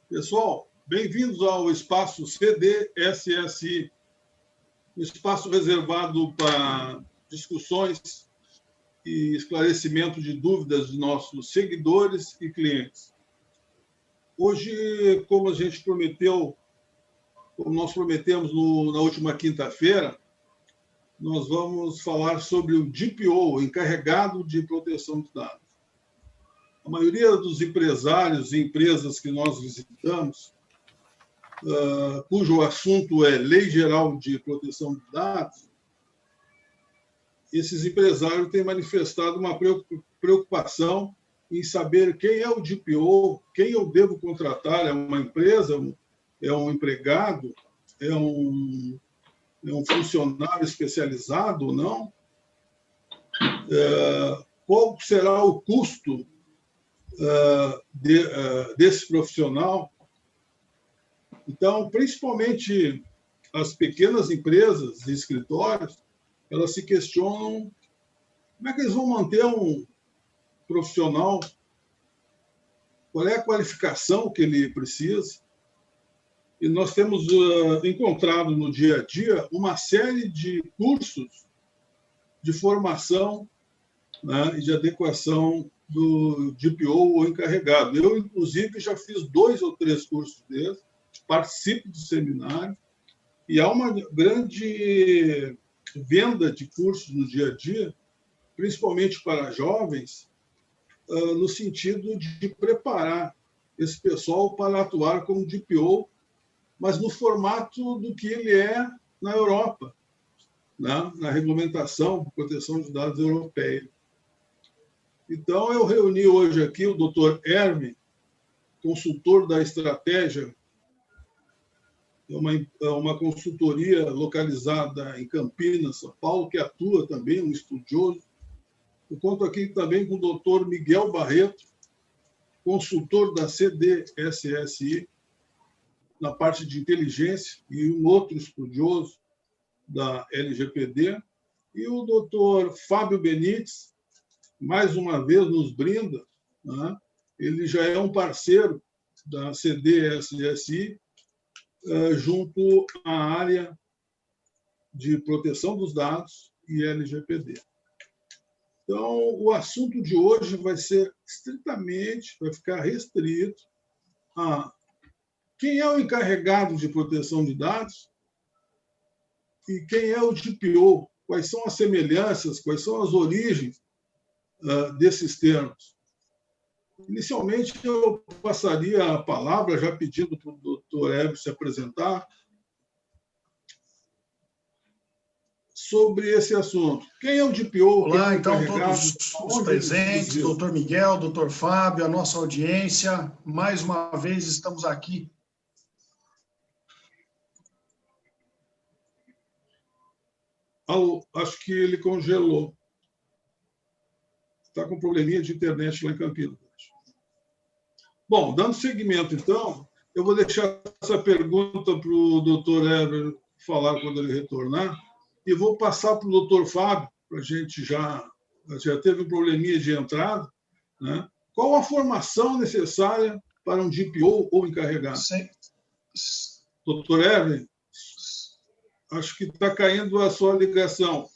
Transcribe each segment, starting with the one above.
Pessoal, bem-vindos ao espaço CDSSI, um espaço reservado para discussões e esclarecimento de dúvidas de nossos seguidores e clientes. Hoje, como nós prometemos na última quinta-feira, nós vamos falar sobre o DPO, encarregado de proteção de dados. A maioria dos empresários e empresas que nós visitamos, cujo assunto é Lei Geral de Proteção de Dados, esses empresários têm manifestado uma preocupação em saber quem é o DPO, quem eu devo contratar, é uma empresa, é um empregado, é um funcionário especializado ou não? Qual será o custo desse profissional? Então, principalmente as pequenas empresas e escritórios, elas se questionam como é que eles vão manter um profissional, qual é a qualificação que ele precisa. E nós temos encontrado no dia a dia uma série de cursos de formação, né, e de adequação do DPO ou encarregado. Eu, inclusive, já fiz 2 ou 3 cursos desses, participo do seminário, e há uma grande venda de cursos no dia a dia, principalmente para jovens, no sentido de preparar esse pessoal para atuar como DPO, mas no formato do que ele é na Europa, né? Na regulamentação de proteção de dados europeia. Então, eu reuni hoje aqui o Dr. Herme, consultor da estratégia, é uma consultoria localizada em Campinas, São Paulo, que atua também, um estudioso. Eu conto aqui também com o Dr. Miguel Barreto, consultor da CDSSI, na parte de inteligência, e um outro estudioso da LGPD, e o Dr. Fábio Benites, mais uma vez nos brinda, né? Ele já é um parceiro da CDSSI, junto à área de proteção dos dados e LGPD. Então, o assunto de hoje vai ficar restrito a quem é o encarregado de proteção de dados e quem é o DPO, quais são as semelhanças, quais são as origens desses termos. Inicialmente, eu passaria a palavra, já pedindo para o doutor Hélio se apresentar, sobre esse assunto. Quem é o DPO? Olá, então, todos os presentes, doutor Miguel, doutor Fábio, a nossa audiência, mais uma vez estamos aqui. Acho que ele congelou. Está com probleminha de internet lá em Campinas. Bom, dando seguimento, então, eu vou deixar essa pergunta para o doutor Heber falar quando ele retornar, e vou passar para o doutor Fábio, para a gente já teve um probleminha de entrada, né? Qual a formação necessária para um DPO ou encarregado? Sim. Doutor Heber, acho que está caindo a sua ligação.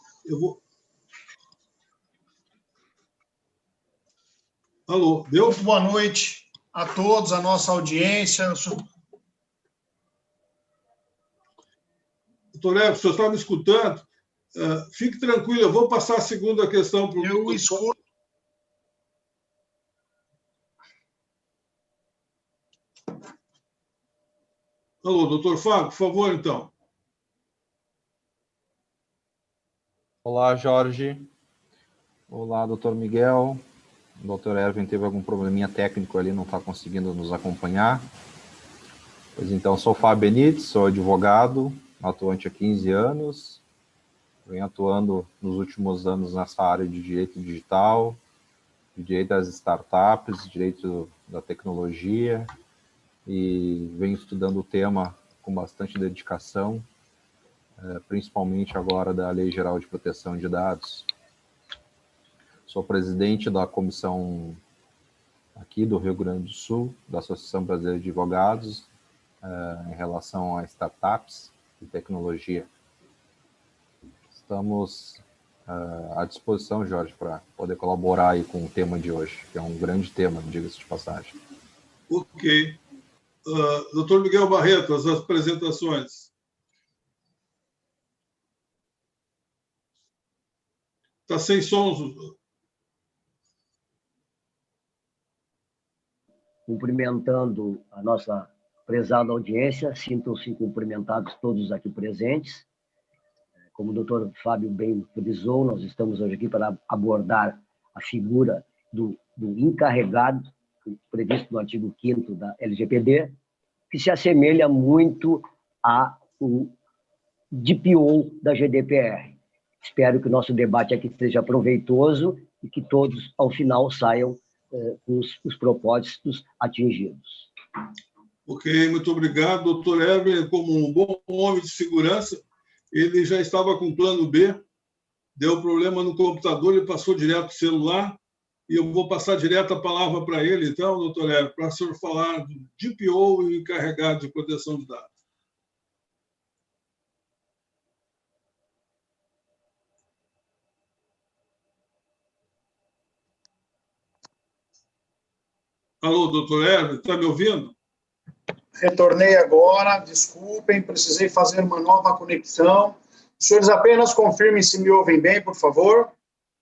Alô, deu? Muito boa noite a todos, a nossa audiência. Doutor Hélio, o senhor está me escutando? Fique tranquilo, eu vou passar a segunda questão para o doutor. Eu escuto. Alô, doutor Fábio, por favor, então. Olá, Jorge. Olá, doutor Miguel. O doutor Erwin teve algum probleminha técnico ali, não está conseguindo nos acompanhar. Pois então, sou Fábio Benites, sou advogado, atuante há 15 anos. Venho atuando nos últimos anos nessa área de direito digital, de direito das startups, direito da tecnologia, e venho estudando o tema com bastante dedicação, principalmente agora da Lei Geral de Proteção de Dados. Sou presidente da Comissão aqui do Rio Grande do Sul, da Associação Brasileira de Advogados, em relação a startups e tecnologia. Estamos à disposição, Jorge, para poder colaborar aí com o tema de hoje, que é um grande tema, diga-se de passagem. Ok. Doutor Miguel Barreto, as apresentações. Está sem som. Cumprimentando a nossa prezada audiência, sintam-se cumprimentados todos aqui presentes. Como o doutor Fábio bem frisou, nós estamos hoje aqui para abordar a figura do encarregado, previsto no artigo 5º da LGPD, que se assemelha muito ao DPO da GDPR. Espero que o nosso debate aqui seja proveitoso e que todos, ao final, saiam com os propósitos atingidos. Ok, muito obrigado. Doutor Herbert, como um bom homem de segurança, ele já estava com o plano B, deu problema no computador, ele passou direto para o celular, e eu vou passar direto a palavra para ele, então, doutor Herbert, para o senhor falar do DPO e encarregado de proteção de dados. Alô, doutor Herbert, está me ouvindo? Retornei agora, desculpem, precisei fazer uma nova conexão. Os senhores apenas confirmem se me ouvem bem, por favor.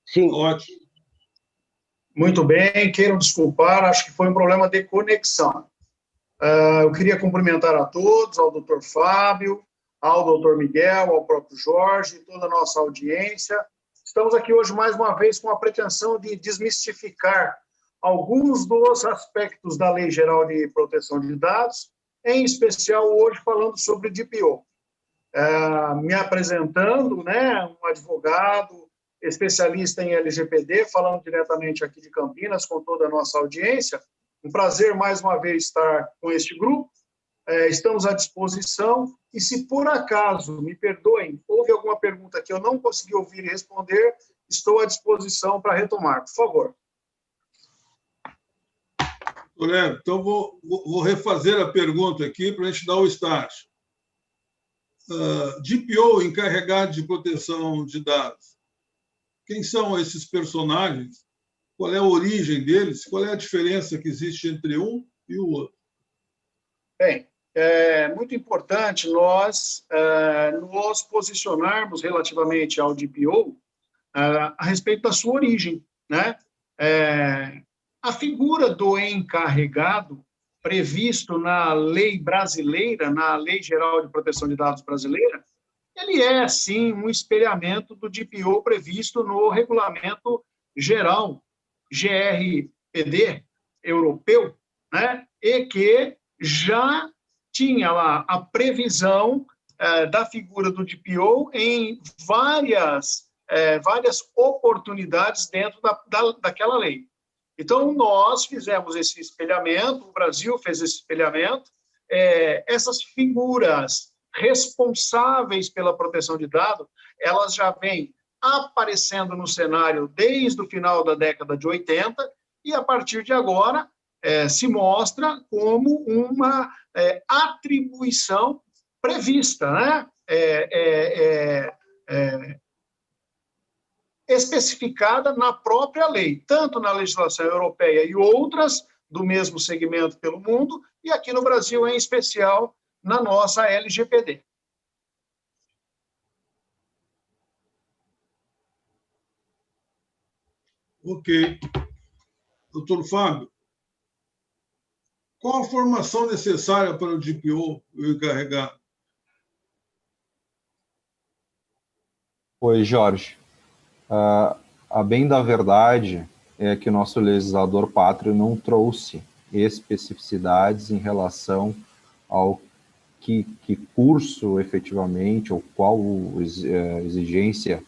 Sim. Ótimo. Muito bem, queiram desculpar, acho que foi um problema de conexão. Eu queria cumprimentar a todos, ao doutor Fábio, ao doutor Miguel, ao próprio Jorge, toda a nossa audiência. Estamos aqui hoje, mais uma vez, com a pretensão de desmistificar alguns dos aspectos da Lei Geral de Proteção de Dados, em especial hoje falando sobre DPO. Me apresentando, né, um advogado, especialista em LGPD, falando diretamente aqui de Campinas, com toda a nossa audiência. Um prazer, mais uma vez, estar com este grupo. Estamos à disposição. E se por acaso, me perdoem, houve alguma pergunta que eu não consegui ouvir e responder, estou à disposição para retomar. Por favor. Então, vou refazer a pergunta aqui para a gente dar o start. DPO, encarregado de proteção de dados. Quem são esses personagens? Qual é a origem deles? Qual é a diferença que existe entre um e o outro? Bem, é muito importante nós nos posicionarmos relativamente ao DPO a respeito da sua origem, né? A figura do encarregado, previsto na lei brasileira, na Lei Geral de Proteção de Dados brasileira, ele é, sim, um espelhamento do DPO previsto no Regulamento Geral, GRPD, europeu, né? E que já tinha lá a previsão da figura do DPO em várias oportunidades dentro daquela lei. Então, nós fizemos esse espelhamento, o Brasil fez esse espelhamento, essas figuras responsáveis pela proteção de dados, elas já vêm aparecendo no cenário desde o final da década de 80 e, a partir de agora, se mostra como uma atribuição prevista, né? Especificada na própria lei, tanto na legislação europeia e outras do mesmo segmento pelo mundo, e aqui no Brasil, em especial, na nossa LGPD. Ok. Doutor Fábio, qual a formação necessária para o DPO e o encarregado? Oi, Jorge. A bem da verdade é que o nosso legislador pátrio não trouxe especificidades em relação ao que curso efetivamente, ou qual exigência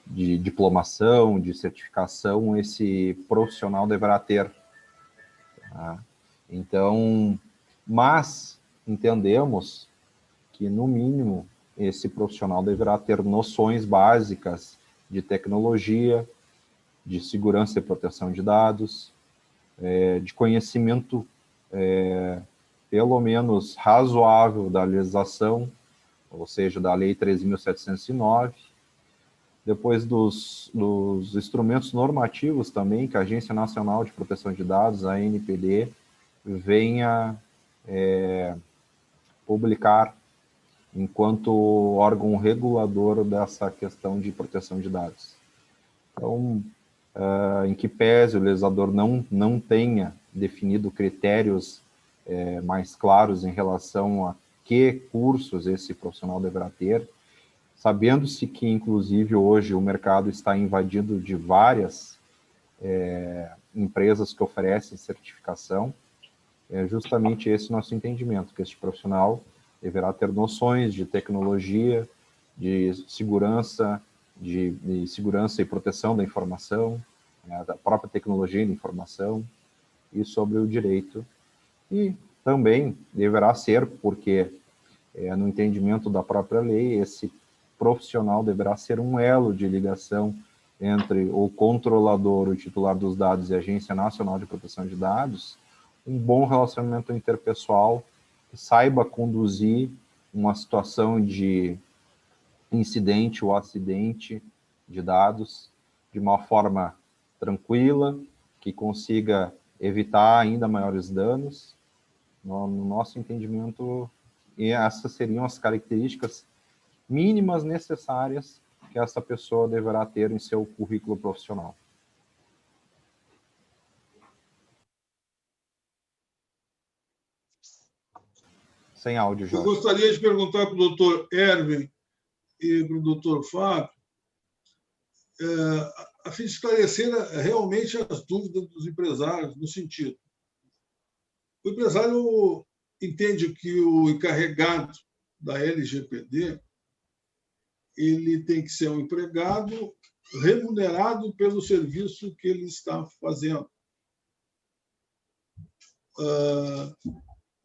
de diplomação, de certificação esse profissional deverá ter. Tá? Então, mas entendemos que, no mínimo, esse profissional deverá ter noções básicas de tecnologia, de segurança e proteção de dados, de conhecimento pelo menos razoável da legislação, ou seja, da Lei 13.709, depois dos instrumentos normativos também, que a Agência Nacional de Proteção de Dados, a ANPD, venha publicar enquanto órgão regulador dessa questão de proteção de dados. Então, em que pese o legislador não tenha definido critérios mais claros em relação a que cursos esse profissional deverá ter, sabendo-se que, inclusive, hoje o mercado está invadido de várias empresas que oferecem certificação, é justamente esse nosso entendimento, que este profissional deverá ter noções de tecnologia, de segurança, de segurança e proteção da informação, da própria tecnologia da informação, e sobre o direito. E também deverá ser, porque no entendimento da própria lei, esse profissional deverá ser um elo de ligação entre o controlador, o titular dos dados e a Agência Nacional de Proteção de Dados, um bom relacionamento interpessoal que saiba conduzir uma situação de incidente ou acidente de dados de uma forma tranquila, que consiga evitar ainda maiores danos. No nosso entendimento, e essas seriam as características mínimas necessárias que essa pessoa deverá ter em seu currículo profissional. Sem áudio, Jorge. Eu gostaria de perguntar para o doutor Erwin e para o doutor Fábio, a fim de esclarecer realmente as dúvidas dos empresários, no sentido. O empresário entende que o encarregado da LGPD ele tem que ser um empregado remunerado pelo serviço que ele está fazendo.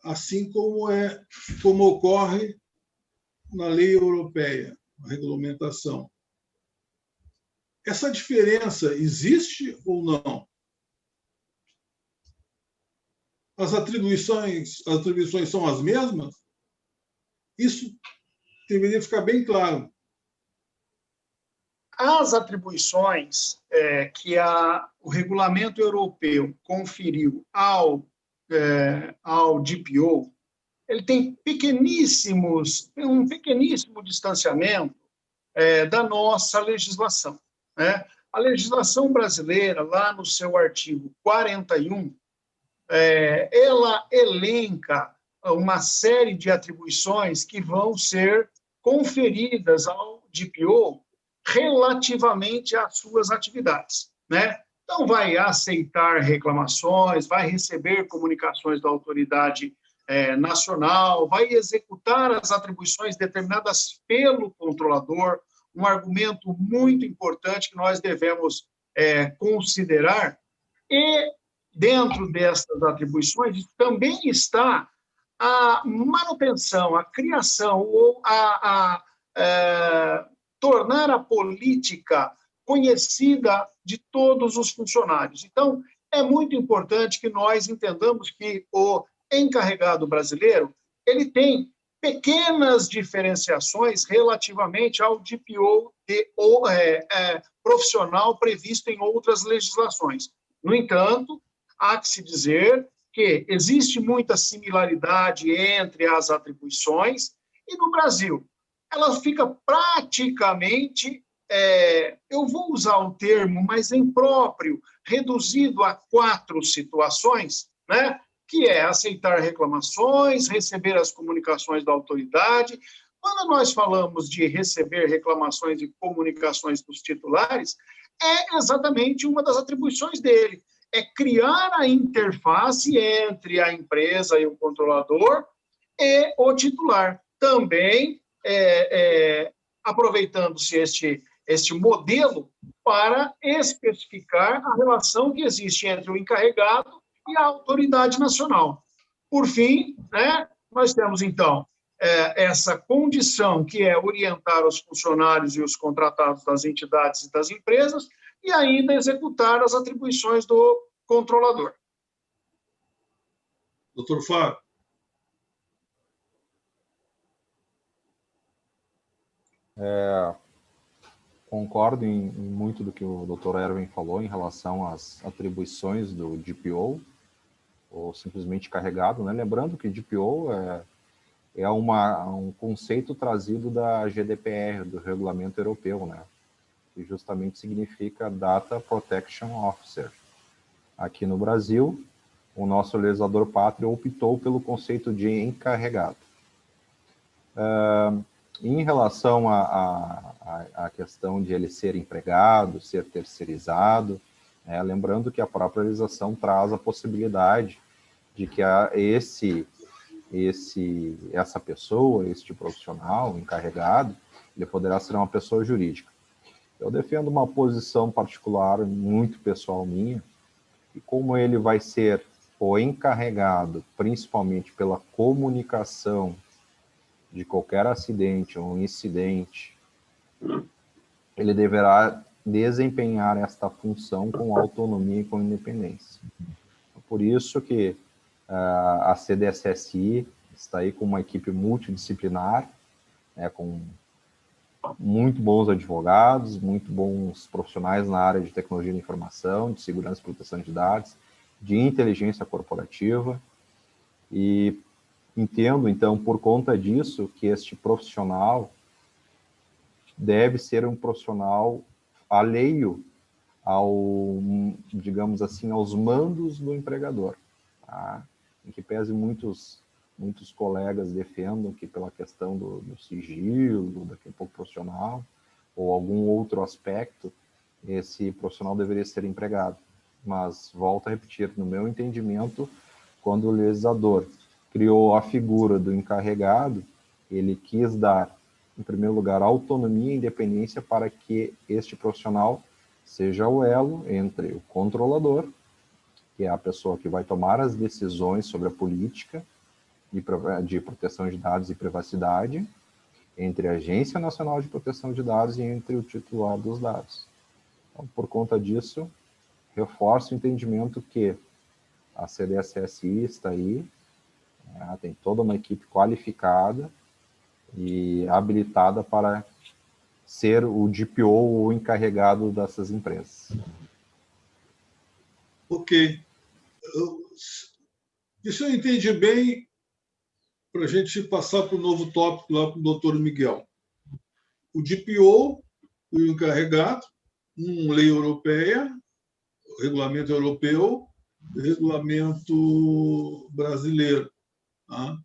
Assim como ocorre na lei europeia, a regulamentação. Essa diferença existe ou não? As atribuições são as mesmas? Isso deveria ficar bem claro. As atribuições que o regulamento europeu conferiu ao DPO, ele tem um pequeníssimo distanciamento da nossa legislação, né? A legislação brasileira, lá no seu artigo 41, ela elenca uma série de atribuições que vão ser conferidas ao DPO relativamente às suas atividades, né? Então, vai aceitar reclamações, vai receber comunicações da autoridade nacional, vai executar as atribuições determinadas pelo controlador, um argumento muito importante que nós devemos considerar. E, dentro dessas atribuições, também está a manutenção, a criação ou tornar a política conhecida de todos os funcionários. Então, é muito importante que nós entendamos que o encarregado brasileiro ele tem pequenas diferenciações relativamente ao DPO profissional previsto em outras legislações. No entanto, há que se dizer que existe muita similaridade entre as atribuições e, no Brasil, ela fica praticamente, eu vou usar o termo, mas impróprio, reduzido a 4 situações, né? Que é aceitar reclamações, receber as comunicações da autoridade. Quando nós falamos de receber reclamações e comunicações dos titulares, é exatamente uma das atribuições dele, é criar a interface entre a empresa e o controlador e o titular. Também aproveitando-se este modelo para especificar a relação que existe entre o encarregado e a autoridade nacional. Por fim, né, nós temos, então, essa condição que é orientar os funcionários e os contratados das entidades e das empresas e ainda executar as atribuições do controlador. Doutor Fábio? Concordo em muito do que o Dr. Erwin falou em relação às atribuições do DPO, ou simplesmente carregado, né? Lembrando que DPO é um conceito trazido da GDPR, do Regulamento Europeu, né? Que justamente significa Data Protection Officer. Aqui no Brasil, o nosso legislador pátrio optou pelo conceito de encarregado. Em relação à questão de ele ser empregado, ser terceirizado, lembrando que a própria legislação traz a possibilidade de que essa pessoa, este profissional encarregado, ele poderá ser uma pessoa jurídica. Eu defendo uma posição particular, muito pessoal minha, e como ele vai ser o encarregado, principalmente pela comunicação de qualquer acidente ou incidente, ele deverá desempenhar esta função com autonomia e com independência. Por isso que a CDSSI está aí com uma equipe multidisciplinar, com muito bons advogados, muito bons profissionais na área de tecnologia da informação, de segurança e proteção de dados, de inteligência corporativa, e entendo, então, por conta disso, que este profissional deve ser um profissional alheio digamos assim, aos mandos do empregador, tá? Em que pese muitos colegas defendam que pela questão do sigilo, daqui a pouco profissional, ou algum outro aspecto, esse profissional deveria ser empregado. Mas, volto a repetir, no meu entendimento, quando o legislador criou a figura do encarregado, ele quis dar, em primeiro lugar, autonomia e independência para que este profissional seja o elo entre o controlador, que é a pessoa que vai tomar as decisões sobre a política de proteção de dados e privacidade, entre a Agência Nacional de Proteção de Dados e entre o titular dos dados. Então, por conta disso, reforço o entendimento que a CDSSI está aí, tem toda uma equipe qualificada e habilitada para ser o DPO ou encarregado dessas empresas. Ok. Se eu entendi bem, para a gente passar para o novo tópico lá para o doutor Miguel. O DPO, o encarregado, lei europeia, regulamento europeu, regulamento brasileiro. Tá?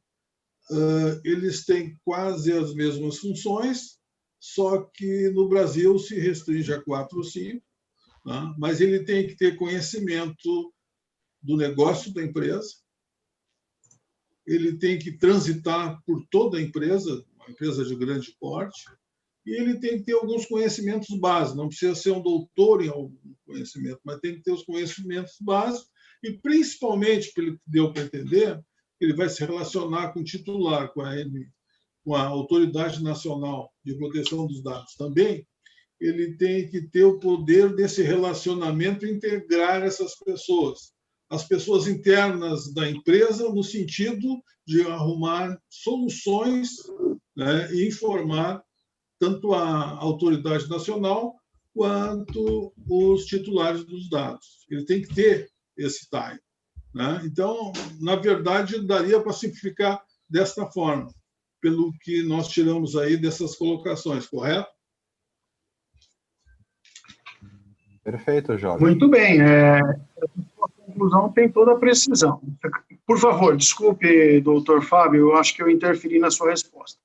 Eles têm quase as mesmas funções, só que no Brasil se restringe a 4 ou 5, tá? Mas ele tem que ter conhecimento do negócio da empresa, ele tem que transitar por toda a empresa, uma empresa de grande porte, e ele tem que ter alguns conhecimentos básicos, não precisa ser um doutor em algum conhecimento, mas tem que ter os conhecimentos básicos, e principalmente, pelo que deu para entender, ele vai se relacionar com o titular, com a Autoridade Nacional de Proteção dos Dados também, ele tem que ter o poder desse relacionamento e integrar essas pessoas. As pessoas internas da empresa, no sentido de arrumar soluções, né, e informar tanto a autoridade nacional quanto os titulares dos dados. Ele tem que ter esse time, né? Então, na verdade, daria para simplificar desta forma, pelo que nós tiramos aí dessas colocações, correto? Perfeito, Jorge. Muito bem. A conclusão tem toda a precisão. Por favor, desculpe, doutor Fábio, eu acho que eu interferi na sua resposta.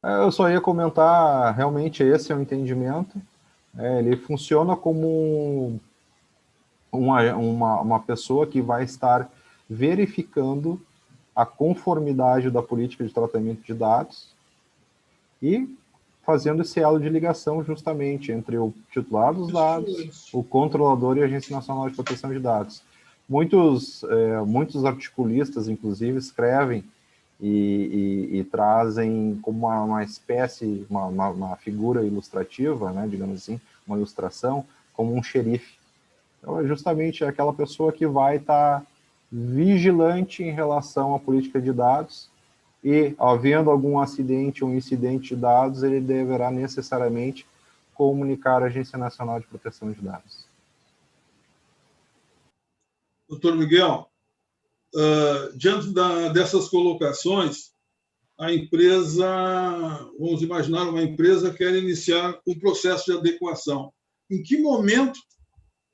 Eu só ia comentar, realmente esse é o entendimento. Ele funciona como uma pessoa que vai estar verificando a conformidade da política de tratamento de dados e fazendo esse elo de ligação justamente entre o titular dos dados, o controlador e a Agência Nacional de Proteção de Dados. Muitos articulistas, inclusive, escrevem e trazem como uma espécie, uma figura ilustrativa, né, digamos assim, uma ilustração, como um xerife. Então, é justamente aquela pessoa que vai estar vigilante em relação à política de dados e, havendo algum acidente ou incidente de dados, ele deverá necessariamente comunicar à Agência Nacional de Proteção de Dados. Doutor Miguel, diante dessas colocações, a empresa, vamos imaginar, uma empresa quer iniciar um processo de adequação. Em que momento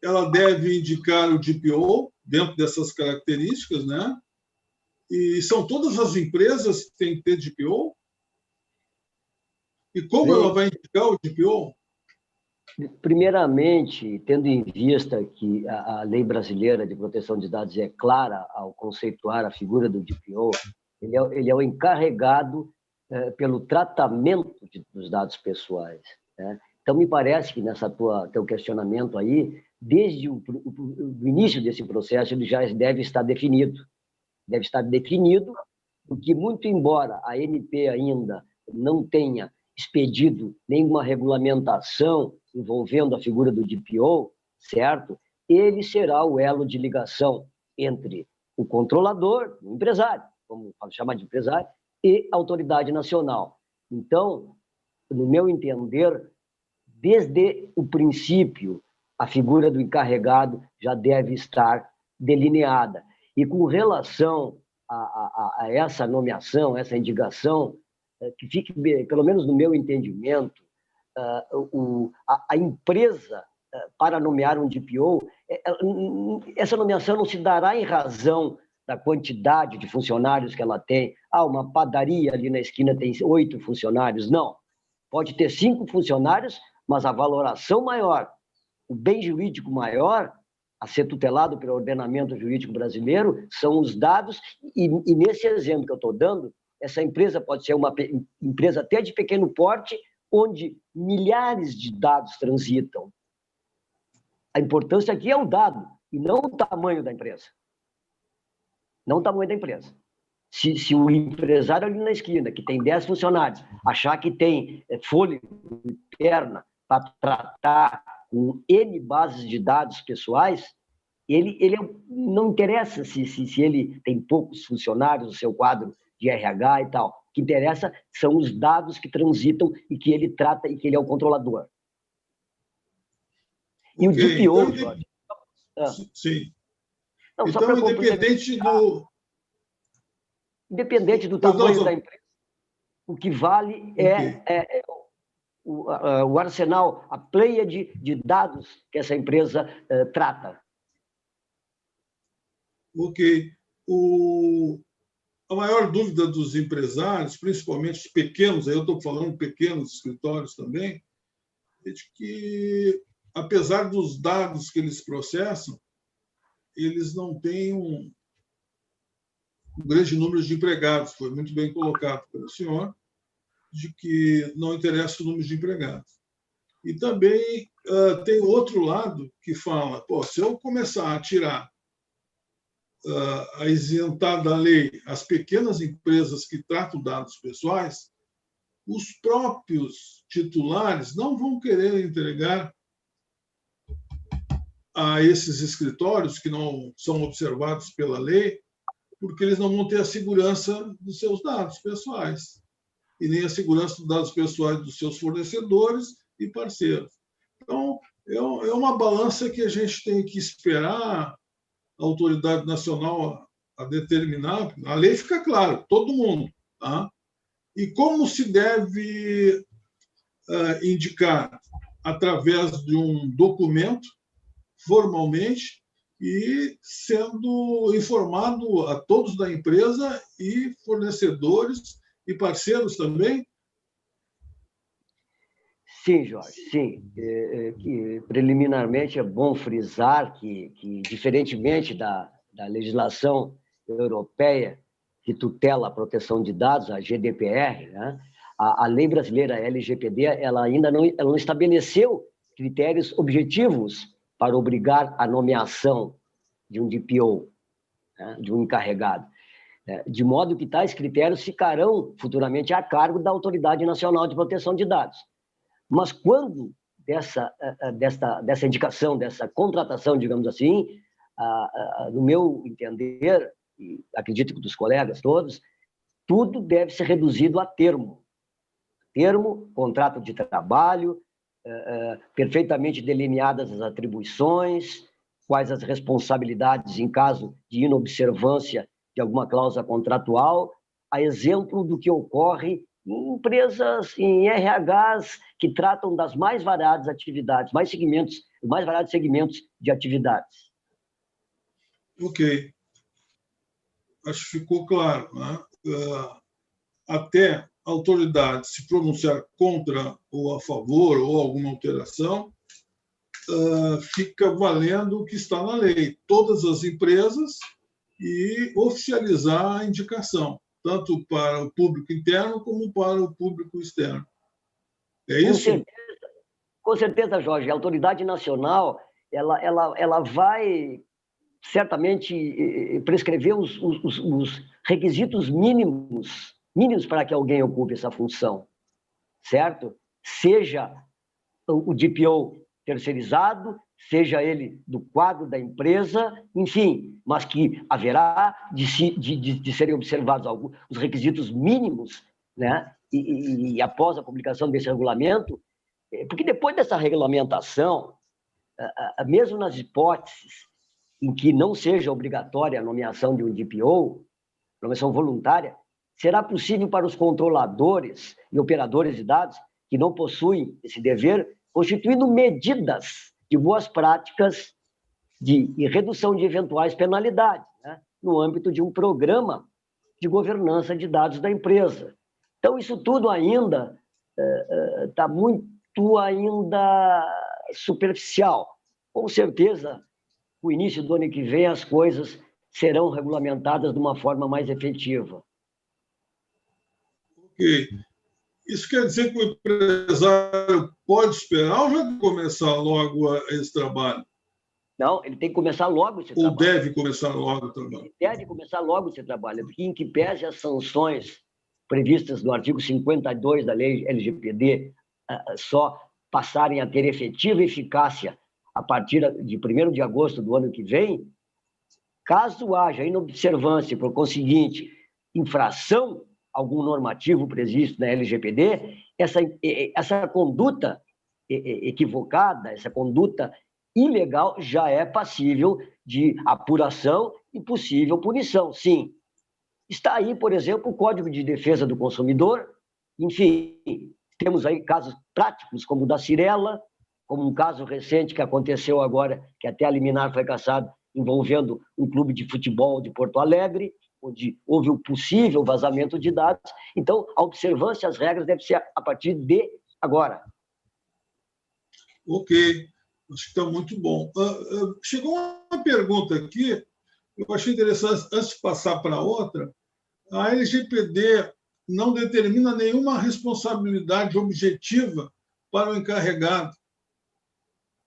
ela deve indicar o DPO dentro dessas características, né? E são todas as empresas que têm que ter DPO? E como ela vai indicar o DPO? Primeiramente, tendo em vista que a lei brasileira de proteção de dados é clara ao conceituar a figura do DPO, ele é o encarregado pelo tratamento dos dados pessoais, né? Então, me parece que nessa teu questionamento aí, desde o início desse processo, ele já deve estar definido. Deve estar definido, porque, muito embora a ANP ainda não tenha expedido nenhuma regulamentação envolvendo a figura do DPO, certo? Ele será o elo de ligação entre o controlador, o empresário, como chamar de empresário, e a autoridade nacional. Então, no meu entender, desde o princípio, a figura do encarregado já deve estar delineada. E com relação a essa nomeação, essa indicação, que fique, pelo menos no meu entendimento, a empresa, para nomear um DPO, essa nomeação não se dará em razão da quantidade de funcionários que ela tem. Uma padaria ali na esquina tem 8 funcionários. Não. Pode ter 5 funcionários, mas a valoração maior, o bem jurídico maior, a ser tutelado pelo ordenamento jurídico brasileiro, são os dados, e nesse exemplo que eu estou dando, essa empresa pode ser uma empresa até de pequeno porte, onde milhares de dados transitam. A importância aqui é o dado, e não o tamanho da empresa. Não o tamanho da empresa. Se o empresário ali na esquina, que tem 10 funcionários, achar que tem fôlego e perna para tratar com N bases de dados pessoais, ele não interessa se ele tem poucos funcionários no seu quadro de RH e tal. O que interessa são os dados que transitam e que ele trata e que ele é o controlador. E okay. O DPO, então, Jorge... Sim. Não, então, independente do tamanho da empresa, o que vale é o arsenal, a pleia de dados que essa empresa trata. Ok. A maior dúvida dos empresários, principalmente os pequenos, aí eu estou falando pequenos escritórios também, é de que, apesar dos dados que eles processam, eles não têm um grande número de empregados. Foi muito bem colocado pelo senhor, de que não interessa o número de empregados. E também tem outro lado que fala, se eu começar a tirar, a isentar da lei as pequenas empresas que tratam dados pessoais, os próprios titulares não vão querer entregar a esses escritórios que não são observados pela lei, porque eles não vão ter a segurança dos seus dados pessoais e nem a segurança dos dados pessoais dos seus fornecedores e parceiros. Então, é uma balança que a gente tem que esperar a autoridade nacional a determinar. A lei fica clara, todo mundo. Tá? E como se deve indicar? Através de um documento, formalmente, e sendo informado a todos da empresa e fornecedores e parceiros também? Sim, Jorge, sim. Preliminarmente, é bom frisar que diferentemente da legislação europeia que tutela a proteção de dados, a GDPR, né, a lei brasileira, a LGPD, ela ainda não estabeleceu critérios objetivos para obrigar a nomeação de um DPO, né, de um encarregado. De modo que tais critérios ficarão futuramente a cargo da Autoridade Nacional de Proteção de Dados. Mas quando dessa indicação, dessa contratação, digamos assim, no meu entender, e acredito que dos colegas todos, tudo deve ser reduzido a termo. Termo, contrato de trabalho, perfeitamente delineadas as atribuições, quais as responsabilidades em caso de inobservância de alguma cláusula contratual, a exemplo do que ocorre em empresas, em RHs, que tratam das mais variadas atividades, mais variados segmentos de atividades. Ok. Acho que ficou claro, né? Até a autoridade se pronunciar contra ou a favor ou alguma alteração, fica valendo o que está na lei. Todas as empresas e oficializar a indicação, tanto para o público interno como para o público externo. É isso? Com certeza, Jorge. A autoridade nacional ela vai certamente prescrever os requisitos mínimos para que alguém ocupe essa função, certo? Seja o DPO terceirizado, seja ele do quadro da empresa, enfim, mas que haverá de serem observados os requisitos mínimos, né? E após a publicação desse regulamento, porque depois dessa regulamentação, mesmo nas hipóteses em que não seja obrigatória a nomeação de um DPO, nomeação voluntária, será possível para os controladores e operadores de dados que não possuem esse dever, constituindo medidas de boas práticas e redução de eventuais penalidades, né, no âmbito de um programa de governança de dados da empresa. Então, isso tudo ainda está muito ainda superficial. Com certeza, no início do ano que vem, as coisas serão regulamentadas de uma forma mais efetiva. Ok. Isso quer dizer que o empresário pode esperar ou já tem que começar logo esse trabalho? Não, ele tem que começar logo esse trabalho. Ou deve começar logo o trabalho? Ele deve começar logo esse trabalho, porque em que pese as sanções previstas no artigo 52 da lei LGPD só passarem a ter efetiva eficácia a partir de 1º de agosto do ano que vem, caso haja inobservância, por conseguinte, infração a algum normativo previsto na LGPD, essa conduta equivocada, essa conduta ilegal já é passível de apuração e possível punição, sim. Está aí, por exemplo, o Código de Defesa do Consumidor, enfim, temos aí casos práticos, como o da Cirela, como um caso recente que aconteceu agora, que até a liminar foi cassado, envolvendo um clube de futebol de Porto Alegre, onde houve um possível vazamento de dados. Então, a observância às regras deve ser a partir de agora. Ok, acho que está muito bom. Chegou uma pergunta aqui, eu achei interessante, antes de passar para outra, a LGPD não determina nenhuma responsabilidade objetiva para o encarregado.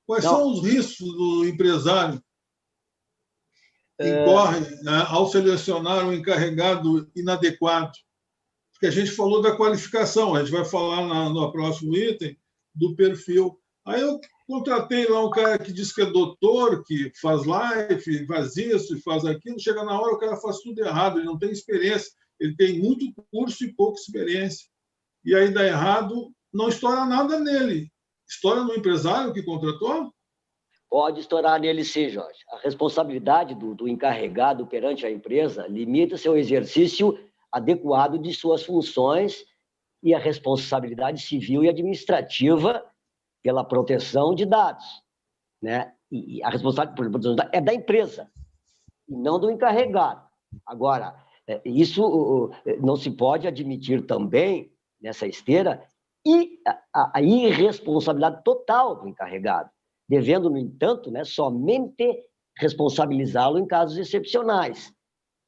Quais são os riscos do empresário que incorre, né, ao selecionar um encarregado inadequado? Porque a gente falou da qualificação, a gente vai falar no próximo item do perfil. Aí eu contratei lá um cara que diz que é doutor, que faz live, faz isso, faz aquilo, chega na hora o cara faz tudo errado, ele não tem experiência, ele tem muito curso e pouca experiência. E aí dá errado, não estoura nada nele. Estoura no empresário que contratou? Pode estourar nele sim, Jorge. A responsabilidade do encarregado perante a empresa limita-se ao exercício adequado de suas funções e a responsabilidade civil e administrativa pela proteção de dados, né? E a responsabilidade por proteção de dados é da empresa, e não do encarregado. Agora, isso não se pode admitir também, nessa esteira, e a irresponsabilidade total do encarregado, devendo, no entanto, né, somente responsabilizá-lo em casos excepcionais,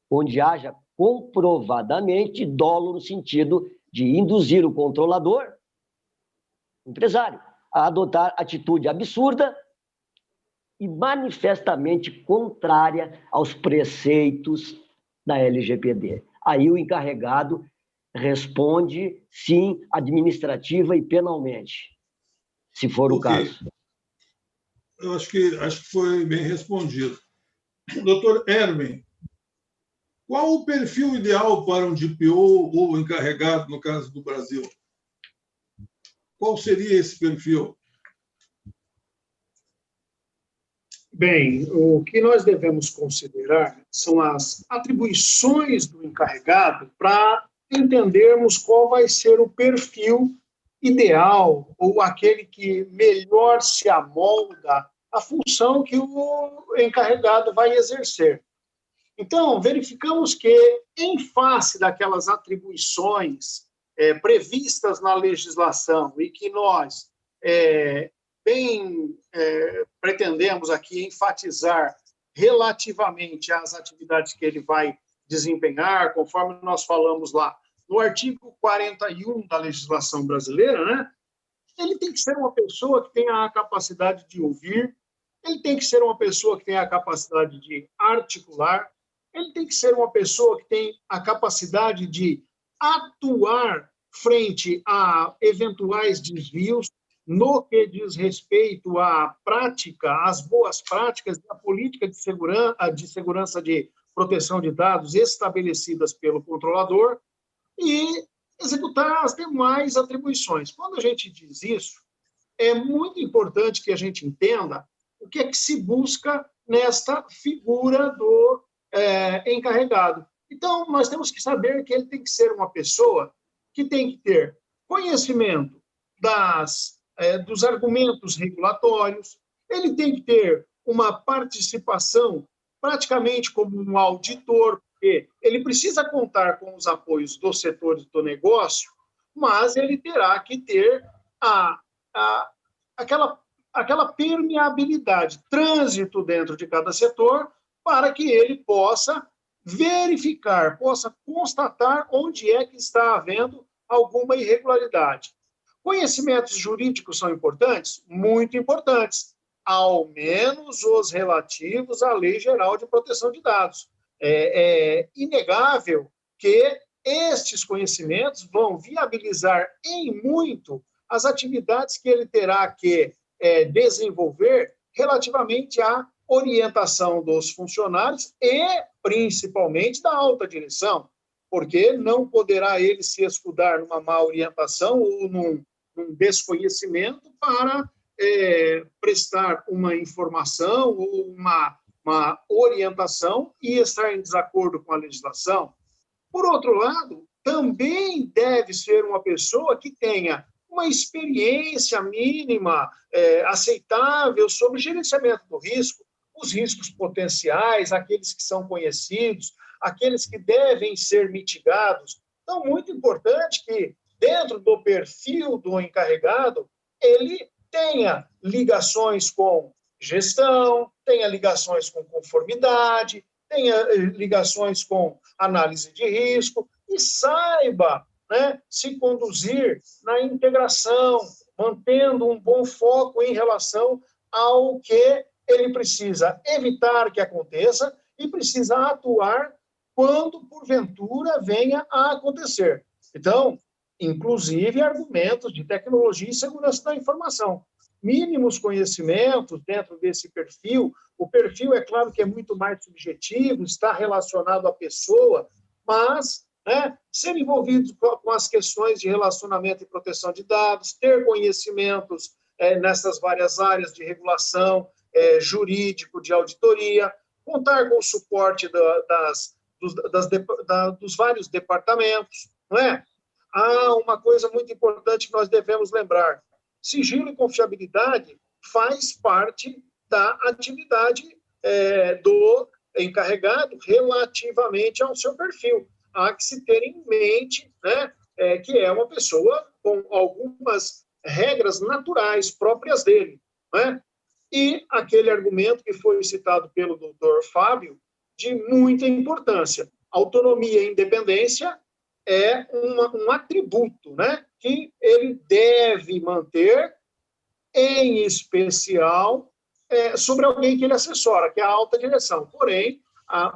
onde haja comprovadamente dolo no sentido de induzir o controlador, o empresário, a adotar atitude absurda e manifestamente contrária aos preceitos da LGPD. Aí o encarregado responde, sim, administrativa e penalmente, se for o caso. Eu acho que foi bem respondido. Doutor Erwin, qual o perfil ideal para um DPO ou encarregado, no caso do Brasil? Qual seria esse perfil? Bem, o que nós devemos considerar são as atribuições do encarregado para entendermos qual vai ser o perfil ideal ou aquele que melhor se amolda à função que o encarregado vai exercer. Então, verificamos que, em face daquelas atribuições previstas na legislação e que nós pretendemos aqui enfatizar relativamente às atividades que ele vai desempenhar, conforme nós falamos lá no artigo 41 da legislação brasileira, né? Ele tem que ser uma pessoa que tenha a capacidade de ouvir, ele tem que ser uma pessoa que tenha a capacidade de articular, ele tem que ser uma pessoa que tem a capacidade de atuar frente a eventuais desvios no que diz respeito à prática, às boas práticas da política de segurança de proteção de dados estabelecidas pelo controlador e executar as demais atribuições. Quando a gente diz isso, é muito importante que a gente entenda o que é que se busca nesta figura do encarregado. Então, nós temos que saber que ele tem que ser uma pessoa que tem que ter conhecimento dos argumentos regulatórios, ele tem que ter uma participação praticamente como um auditor, porque ele precisa contar com os apoios dos setores do negócio, mas ele terá que ter aquela permeabilidade, trânsito dentro de cada setor, para que ele possa verificar, possa constatar onde é que está havendo alguma irregularidade. Conhecimentos jurídicos são importantes? Muito importantes, ao menos os relativos à Lei Geral de Proteção de Dados. É inegável que estes conhecimentos vão viabilizar em muito as atividades que ele terá que desenvolver relativamente à orientação dos funcionários e, principalmente, da alta direção, porque não poderá ele se escudar numa má orientação ou num desconhecimento para prestar uma informação ou uma orientação e estar em desacordo com a legislação. Por outro lado, também deve ser uma pessoa que tenha uma experiência mínima aceitável sobre gerenciamento do risco, os riscos potenciais, aqueles que são conhecidos, aqueles que devem ser mitigados. Então, muito importante que, dentro do perfil do encarregado, ele tenha ligações com gestão, tenha ligações com conformidade, tenha ligações com análise de risco e saiba, né, se conduzir na integração, mantendo um bom foco em relação ao que ele precisa evitar que aconteça e precisa atuar quando, porventura, venha a acontecer. Então, inclusive argumentos de tecnologia e segurança da informação. Mínimos conhecimentos dentro desse perfil. O perfil, é claro que é muito mais subjetivo, está relacionado à pessoa, mas ser envolvido com as questões de relacionamento e proteção de dados, ter conhecimentos nessas várias áreas de regulação, jurídico, de auditoria, contar com o suporte dos vários departamentos, não é? Há uma coisa muito importante que nós devemos lembrar. Sigilo e confiabilidade faz parte da atividade do encarregado relativamente ao seu perfil. Há que se ter em mente, né, que é uma pessoa com algumas regras naturais próprias dele, né? E aquele argumento que foi citado pelo doutor Fábio, de muita importância. Autonomia e independência é um atributo, né, que ele deve manter, em especial, sobre alguém que ele assessora, que é a alta direção. Porém,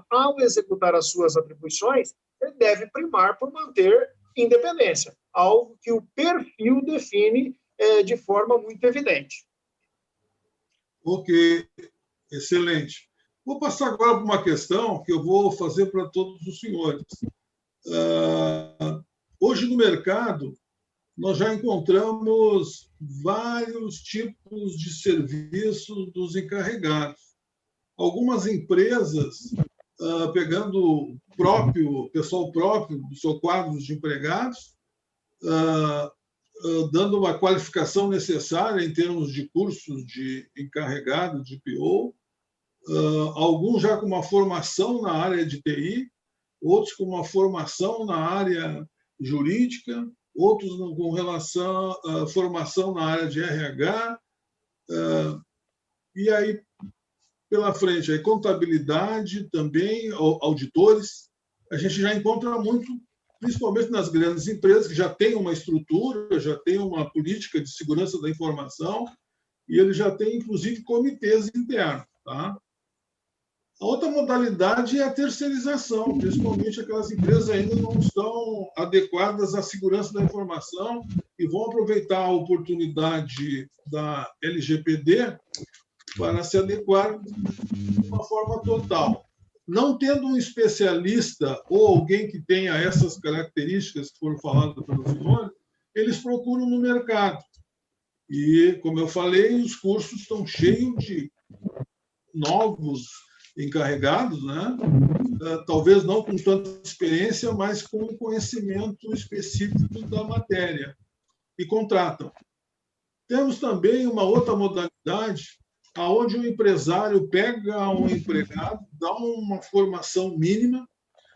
ao executar as suas atribuições, ele deve primar por manter independência, algo que o perfil define de forma muito evidente. Ok, excelente. Vou passar agora para uma questão que eu vou fazer para todos os senhores. Hoje, no mercado, nós já encontramos vários tipos de serviços dos encarregados. Algumas empresas, pegando o pessoal próprio do seu quadro de empregados, dando uma qualificação necessária em termos de cursos de encarregado, de PO, alguns já com uma formação na área de TI, outros com uma formação na área jurídica, outros com relação à formação na área de RH, e aí, pela frente, aí, contabilidade também, auditores. A gente já encontra muito, principalmente nas grandes empresas, que já têm uma estrutura, já têm uma política de segurança da informação, e ele já tem, inclusive, comitês internos. Tá? A outra modalidade é a terceirização, principalmente aquelas empresas ainda não estão adequadas à segurança da informação e vão aproveitar a oportunidade da LGPD para se adequar de uma forma total. Não tendo um especialista ou alguém que tenha essas características que foram faladas pelo senhor, eles procuram no mercado. E, como eu falei, os cursos estão cheios de novos encarregados, né? Talvez não com tanta experiência, mas com conhecimento específico da matéria, e contratam. Temos também uma outra modalidade, onde o empresário pega um empregado, dá uma formação mínima,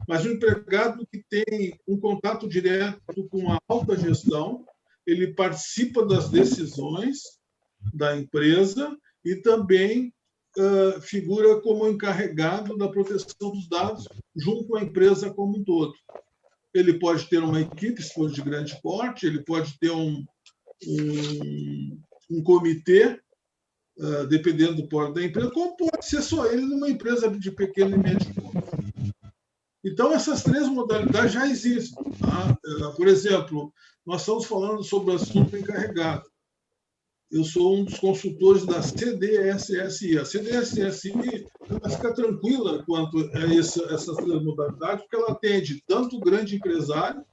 mas o empregado que tem um contato direto com a alta gestão, ele participa das decisões da empresa e também figura como encarregado da proteção dos dados junto à empresa como um todo. Ele pode ter uma equipe, se for de grande porte, ele pode ter um comitê, dependendo do porte da empresa, como pode ser só ele numa empresa de pequeno e médio porte. Então, essas três modalidades já existem. Tá? Por exemplo, nós estamos falando sobre o assunto encarregado. Eu sou um dos consultores da CDSSI. A CDSSI fica tranquila quanto a essas três modalidades, porque ela atende tanto o grande empresário,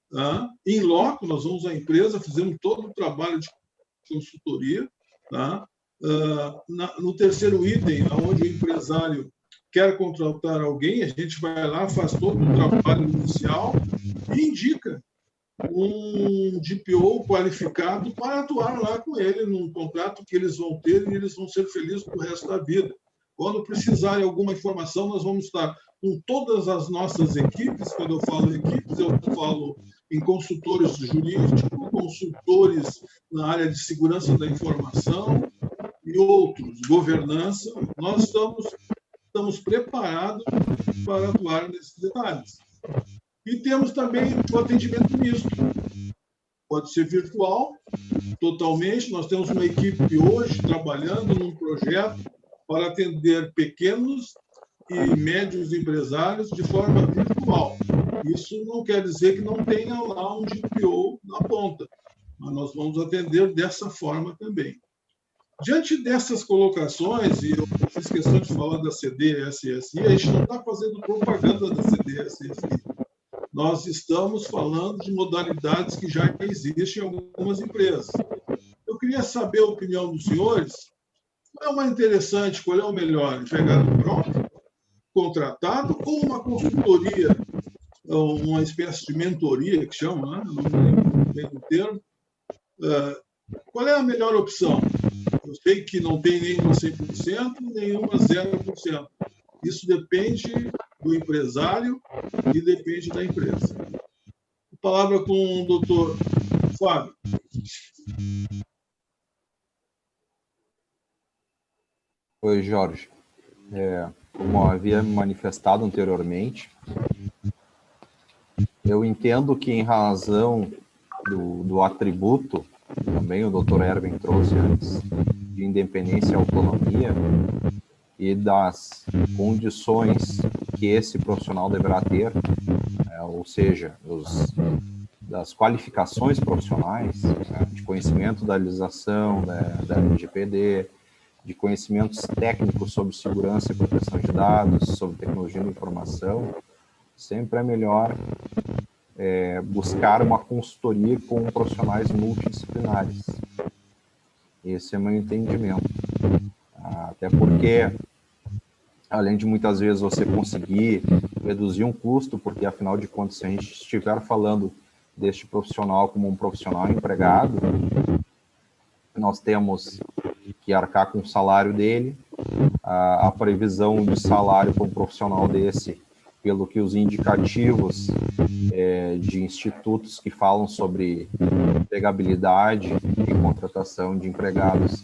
tá? Em loco, nós vamos à empresa, fizemos todo o trabalho de consultoria. Tá? No terceiro item, onde o empresário quer contratar alguém, a gente vai lá, faz todo o trabalho inicial e indica um DPO qualificado para atuar lá com ele num contrato que eles vão ter e eles vão ser felizes pro resto da vida. Quando precisarem alguma informação, nós vamos estar com todas as nossas equipes. Quando eu falo equipes, eu falo em consultores jurídicos, consultores na área de segurança da informação e outros, governança. Nós estamos preparados para atuar nesses detalhes. E temos também o atendimento misto. Pode ser virtual, totalmente. Nós temos uma equipe hoje trabalhando num projeto para atender pequenos e médios empresários de forma virtual. Isso não quer dizer que não tenha lá um DPO na ponta, mas nós vamos atender dessa forma também. Diante dessas colocações, e eu fiz questão de falar da CDSSI, a gente não está fazendo propaganda da CDSSI. Nós estamos falando de modalidades que já existem em algumas empresas. Eu queria saber a opinião dos senhores. Qual é o mais interessante, qual é o melhor? Empregado próprio, contratado ou uma consultoria, uma espécie de mentoria, que chama, né? Não lembro bem do termo. Qual é a melhor opção? Eu sei que não tem nenhuma 100%, nenhuma 0%. Isso depende do empresário e depende da empresa. A palavra com o doutor Fábio. Oi, Jorge. Como havia manifestado anteriormente, eu entendo que, em razão do atributo, também o doutor Erwin trouxe antes, de independência e autonomia, e das condições que esse profissional deverá ter, ou seja, das qualificações profissionais, de conhecimento da legislação, da LGPD, de conhecimentos técnicos sobre segurança e proteção de dados, sobre tecnologia da informação, sempre é melhor buscar uma consultoria com profissionais multidisciplinares. Esse é o meu entendimento. Até porque, além de muitas vezes você conseguir reduzir um custo, porque afinal de contas, se a gente estiver falando deste profissional como um profissional empregado, nós temos que arcar com o salário dele, a previsão de salário para um profissional desse, pelo que os indicativos de institutos que falam sobre empregabilidade e contratação de empregados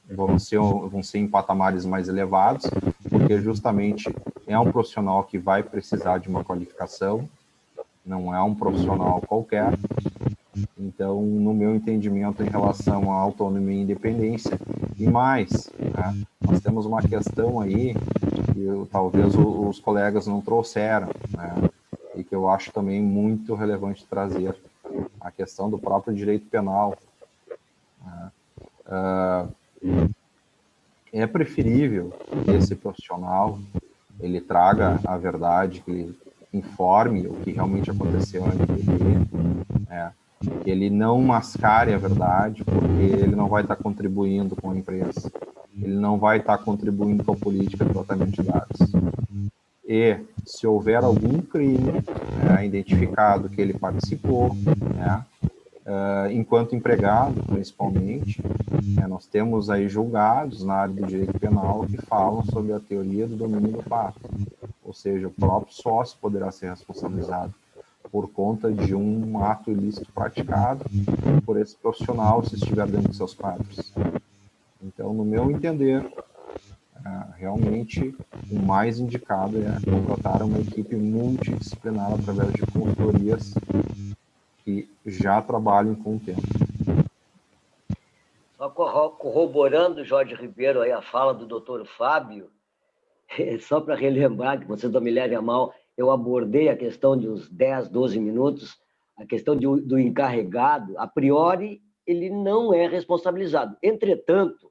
vão ser em patamares mais elevados, porque justamente é um profissional que vai precisar de uma qualificação, não é um profissional qualquer. Então, no meu entendimento em relação à autonomia e independência, e mais, né, nós temos uma questão aí que talvez os colegas não trouxeram, né, e que eu acho também muito relevante trazer, a questão do próprio direito penal. Né. É preferível que esse profissional ele traga a verdade, que ele informe o que realmente aconteceu na MPB, né, que ele não mascare a verdade, porque ele não vai estar contribuindo com a empresa, ele não vai estar contribuindo com a política de tratamento de dados. E se houver algum crime identificado que ele participou, né, enquanto empregado, principalmente, nós temos aí julgados na área do direito penal que falam sobre a teoria do domínio do fato, ou seja, o próprio sócio poderá ser responsabilizado por conta de um ato ilícito praticado por esse profissional, se estiver dentro dos seus quadros. Então, no meu entender, realmente o mais indicado é contratar uma equipe multidisciplinar através de consultorias que já trabalhem com o tempo. Só corroborando, Jorge Ribeiro, aí a fala do doutor Fábio, só para relembrar, que vocês não me levem a mal, eu abordei a questão de uns 10, 12 minutos, a questão do encarregado, a priori, ele não é responsabilizado. Entretanto,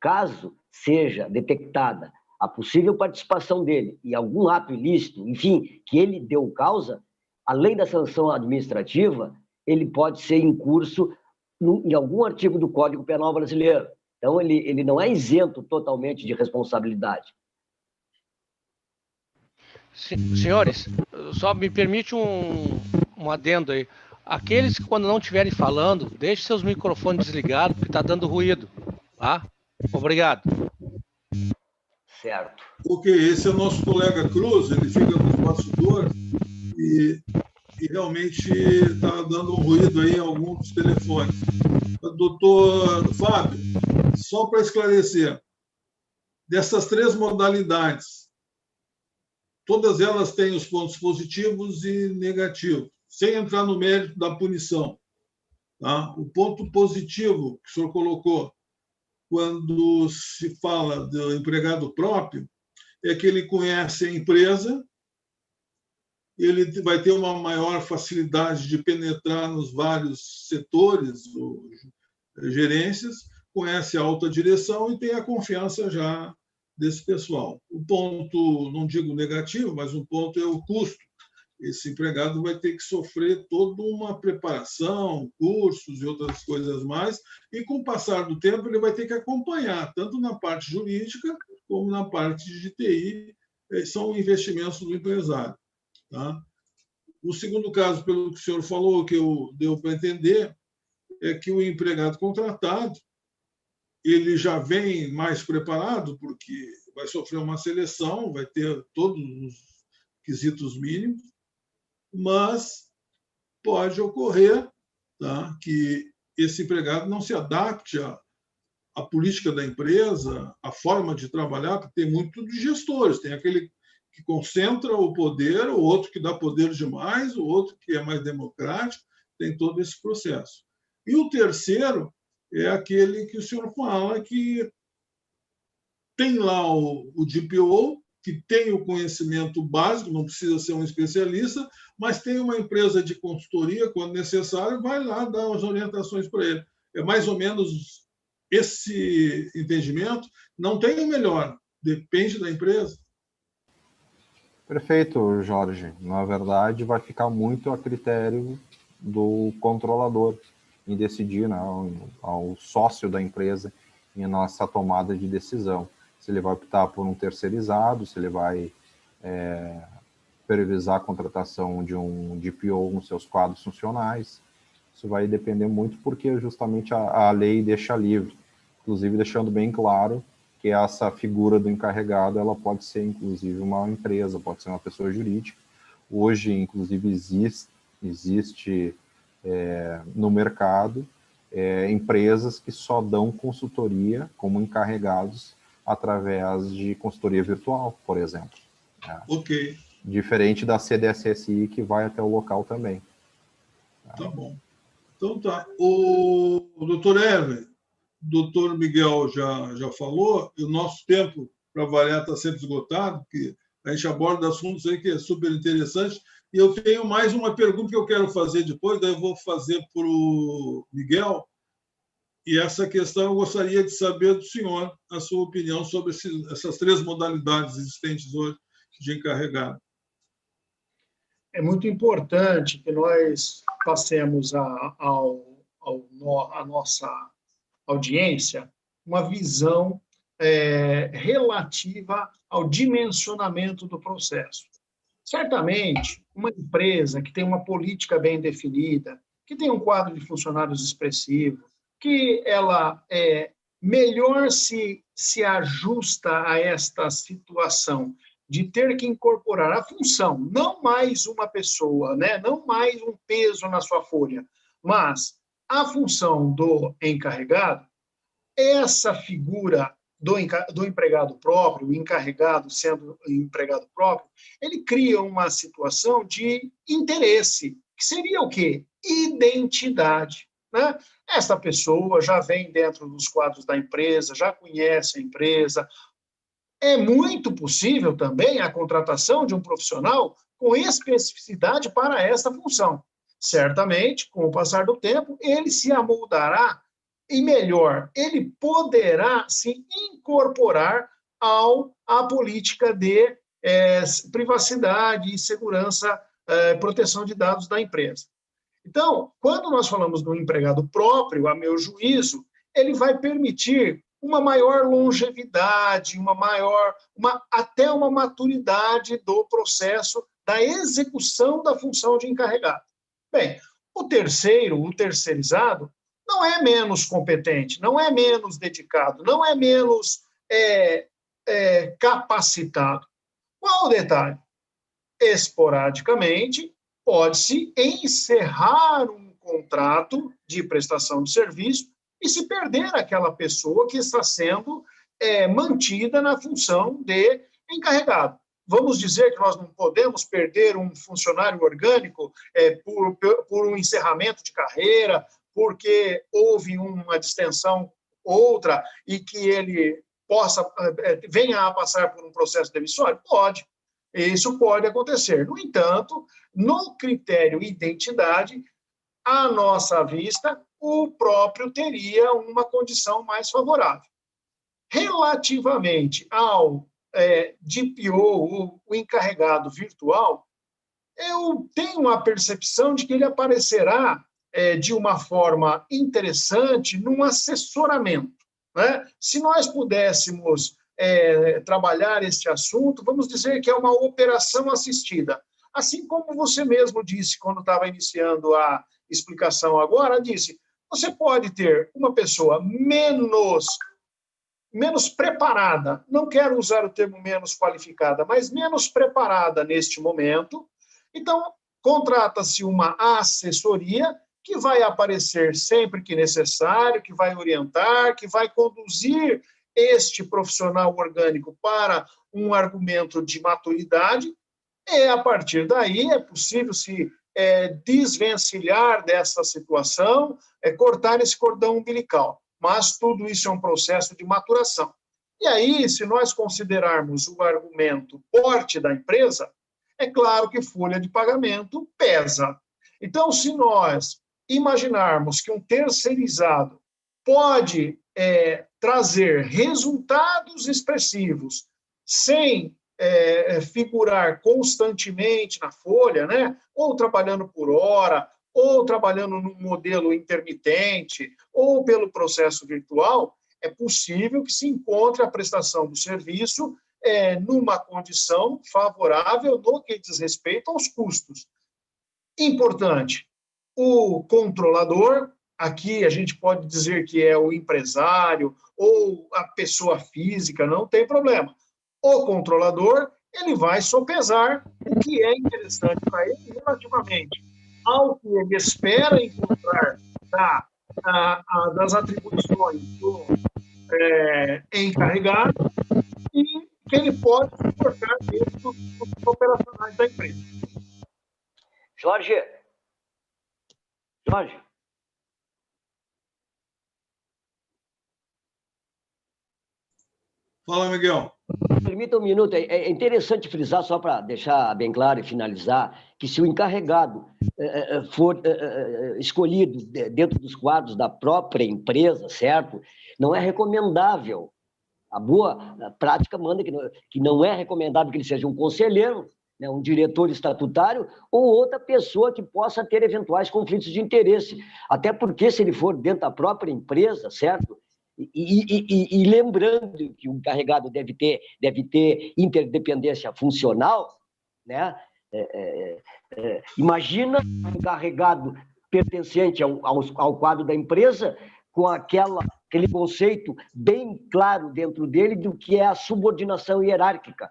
caso seja detectada a possível participação dele em algum ato ilícito, enfim, que ele deu causa, além da sanção administrativa, ele pode ser incurso em algum artigo do Código Penal brasileiro. Então, ele não é isento totalmente de responsabilidade. Senhores, só me permite um adendo aí. Aqueles que, quando não estiverem falando, deixem seus microfones desligados, porque está dando ruído. Tá? Obrigado. Certo. Ok, esse é o nosso colega Cruz, ele fica nos bastidores e realmente está dando um ruído aí em alguns dos telefones. Doutor Fábio, só para esclarecer, dessas 3 modalidades, todas elas têm os pontos positivos e negativos, sem entrar no mérito da punição. Tá? O ponto positivo que o senhor colocou, quando se fala do empregado próprio, é que ele conhece a empresa, ele vai ter uma maior facilidade de penetrar nos vários setores ou gerências, conhece a alta direção e tem a confiança já desse pessoal. O ponto, não digo negativo, mas um ponto é o custo. Esse empregado vai ter que sofrer toda uma preparação, cursos e outras coisas mais, e com o passar do tempo ele vai ter que acompanhar, tanto na parte jurídica como na parte de TI, são investimentos do empresário. Tá? O segundo caso, pelo que o senhor falou, que deu para entender, é que o empregado contratado ele já vem mais preparado, porque vai sofrer uma seleção, vai ter todos os quesitos mínimos, mas pode ocorrer, tá, que esse empregado não se adapte à política da empresa, à forma de trabalhar, porque tem muito de gestores, tem aquele que concentra o poder, o outro que dá poder demais, o outro que é mais democrático, tem todo esse processo. E o terceiro é aquele que o senhor fala que tem lá o DPO, que tem o conhecimento básico, não precisa ser um especialista, mas tem uma empresa de consultoria, quando necessário, vai lá dar as orientações para ele. É mais ou menos esse entendimento? Não tem o melhor, depende da empresa. Perfeito, Jorge. Na verdade, vai ficar muito a critério do controlador em decidir, né, ao sócio da empresa em nossa tomada de decisão. Se ele vai optar por um terceirizado, se ele vai supervisar a contratação de um DPO nos seus quadros funcionais. Isso vai depender muito porque justamente a lei deixa livre, inclusive deixando bem claro que essa figura do encarregado ela pode ser inclusive uma empresa, pode ser uma pessoa jurídica. Hoje, inclusive, existe no mercado empresas que só dão consultoria como encarregados através de consultoria virtual, por exemplo. Ok. Diferente da CDSSI, que vai até o local também. Tá bom. Então tá. O doutor Ever, o doutor Miguel já falou, e o nosso tempo para avaliar está sempre esgotado, porque a gente aborda assuntos aí que é super interessante. E eu tenho mais uma pergunta que eu quero fazer depois, daí eu vou fazer para o Miguel. E essa questão eu gostaria de saber do senhor a sua opinião sobre essas 3 modalidades existentes hoje de encarregado. É muito importante que nós passemos à nossa audiência uma visão relativa ao dimensionamento do processo. Certamente, uma empresa que tem uma política bem definida, que tem um quadro de funcionários expressivo, que ela melhor se ajusta a esta situação de ter que incorporar a função, não mais uma pessoa, né? Não mais um peso na sua folha, mas a função do encarregado, essa figura do empregado próprio, o encarregado sendo empregado próprio, ele cria uma situação de interesse, que seria o quê? Identidade. Né? Essa pessoa já vem dentro dos quadros da empresa, já conhece a empresa. É muito possível também a contratação de um profissional com especificidade para essa função. Certamente, com o passar do tempo, ele se amoldará e, melhor, ele poderá se incorporar à política de privacidade e segurança, proteção de dados da empresa. Então, quando nós falamos do empregado próprio, a meu juízo, ele vai permitir uma maior longevidade, até uma maturidade do processo da execução da função de encarregado. Bem, o terceirizado, não é menos competente, não é menos dedicado, não é menos capacitado. Qual o detalhe? Esporadicamente, pode-se encerrar um contrato de prestação de serviço e se perder aquela pessoa que está sendo mantida na função de encarregado. Vamos dizer que nós não podemos perder um funcionário orgânico por um encerramento de carreira, porque houve uma distensão outra e que ele venha a passar por um processo demissório? Pode. Isso pode acontecer. No entanto, no critério identidade, à nossa vista, o próprio teria uma condição mais favorável. Relativamente ao DPO, o encarregado virtual, eu tenho a percepção de que ele aparecerá de uma forma interessante num assessoramento. Né? Se nós pudéssemos trabalhar este assunto, vamos dizer que é uma operação assistida. Assim como você mesmo disse, quando estava iniciando a explicação agora, disse, você pode ter uma pessoa menos preparada, não quero usar o termo menos qualificada, mas menos preparada neste momento. Então, contrata-se uma assessoria que vai aparecer sempre que necessário, que vai orientar, que vai conduzir este profissional orgânico para um argumento de maturidade, e, a partir daí, é possível se desvencilhar dessa situação, cortar esse cordão umbilical. Mas tudo isso é um processo de maturação. E aí, se nós considerarmos o argumento porte da empresa, é claro que folha de pagamento pesa. Então, se nós imaginarmos que um terceirizado pode trazer resultados expressivos sem figurar constantemente na folha, né? Ou trabalhando por hora, ou trabalhando num modelo intermitente, ou pelo processo virtual, é possível que se encontre a prestação do serviço numa condição favorável no que diz respeito aos custos. Importante, o controlador, aqui a gente pode dizer que é o empresário ou a pessoa física, não tem problema. O controlador, ele vai sopesar o que é interessante para ele relativamente ao que ele espera encontrar das atribuições do encarregado e que ele pode suportar dentro dos operacionais da empresa. Jorge. Fala, Miguel. Permita um minuto. É interessante frisar, só para deixar bem claro e finalizar, que se o encarregado for escolhido dentro dos quadros da própria empresa, certo? Não é recomendável. A boa prática manda que não é recomendável que ele seja um conselheiro, né, um diretor estatutário ou outra pessoa que possa ter eventuais conflitos de interesse. Até porque, se ele for dentro da própria empresa, certo? E lembrando que o encarregado deve ter interdependência funcional, né? Imagina um encarregado pertencente ao quadro da empresa com aquele conceito bem claro dentro dele do que é a subordinação hierárquica.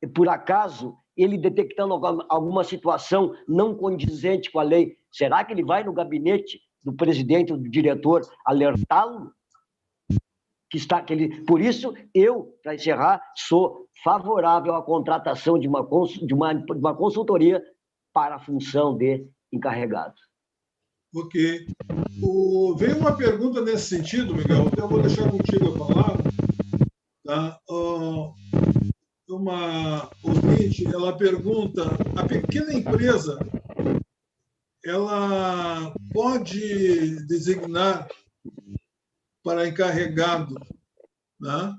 E, por acaso, ele detectando alguma situação não condizente com a lei, será que ele vai no gabinete do presidente ou do diretor alertá-lo? Por isso, eu, para encerrar, sou favorável à contratação de uma consultoria para a função de encarregado. Ok. Veio uma pergunta nesse sentido, Miguel, até eu vou deixar contigo a palavra. Tá? Uma ouvinte, ela pergunta, a pequena empresa, ela pode designar para encarregado, né,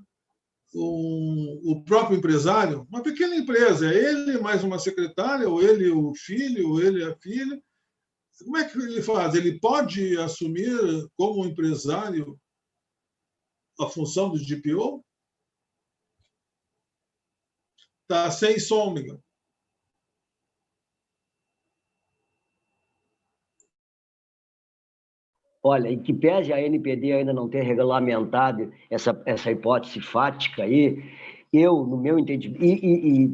o próprio empresário? Uma pequena empresa, é ele mais uma secretária, ou ele o filho, ou ele a filha. Como é que ele faz? Ele pode assumir como empresário a função do DPO? Está sem som, Miguel. Olha, em que pese a NPD ainda não ter regulamentado essa hipótese fática aí, eu, no meu entendimento, e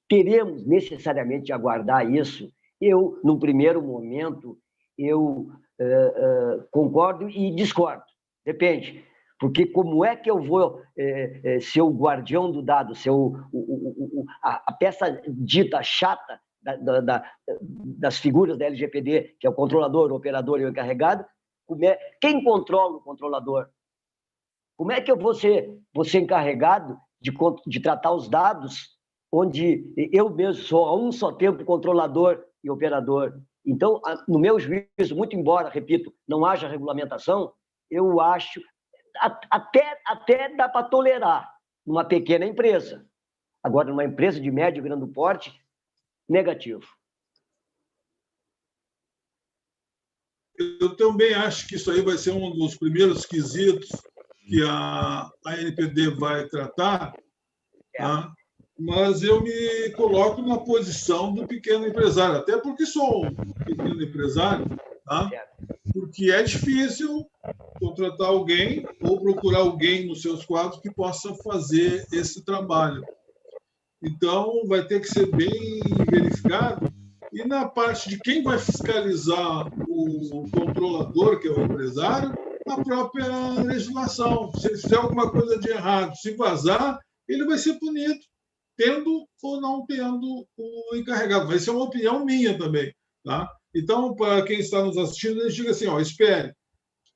teremos necessariamente de aguardar isso. Eu, num primeiro momento, concordo e discordo. Depende. Porque como é que eu vou ser o guardião do dado, ser a peça dita chata das figuras da LGPD, que é o controlador, o operador e o encarregado? Quem controla o controlador? Como é que eu vou ser encarregado de tratar os dados onde eu mesmo sou a um só tempo controlador e operador? Então, no meu juízo, muito embora, repito, não haja regulamentação, eu acho até dá para tolerar numa pequena empresa. Agora, numa empresa de médio e grande porte, negativo. Eu também acho que isso aí vai ser um dos primeiros quesitos que a NPD vai tratar, tá? Mas eu me coloco na posição do pequeno empresário, até porque sou um pequeno empresário, tá? Porque é difícil contratar alguém ou procurar alguém nos seus quadros que possa fazer esse trabalho. Então, vai ter que ser bem verificado. E na parte de quem vai fiscalizar o controlador, que é o empresário, a própria legislação. Se ele fizer alguma coisa de errado, se vazar, ele vai ser punido, tendo ou não tendo o encarregado. Vai ser uma opinião minha também. Tá? Então, para quem está nos assistindo, a gente diga assim, espere.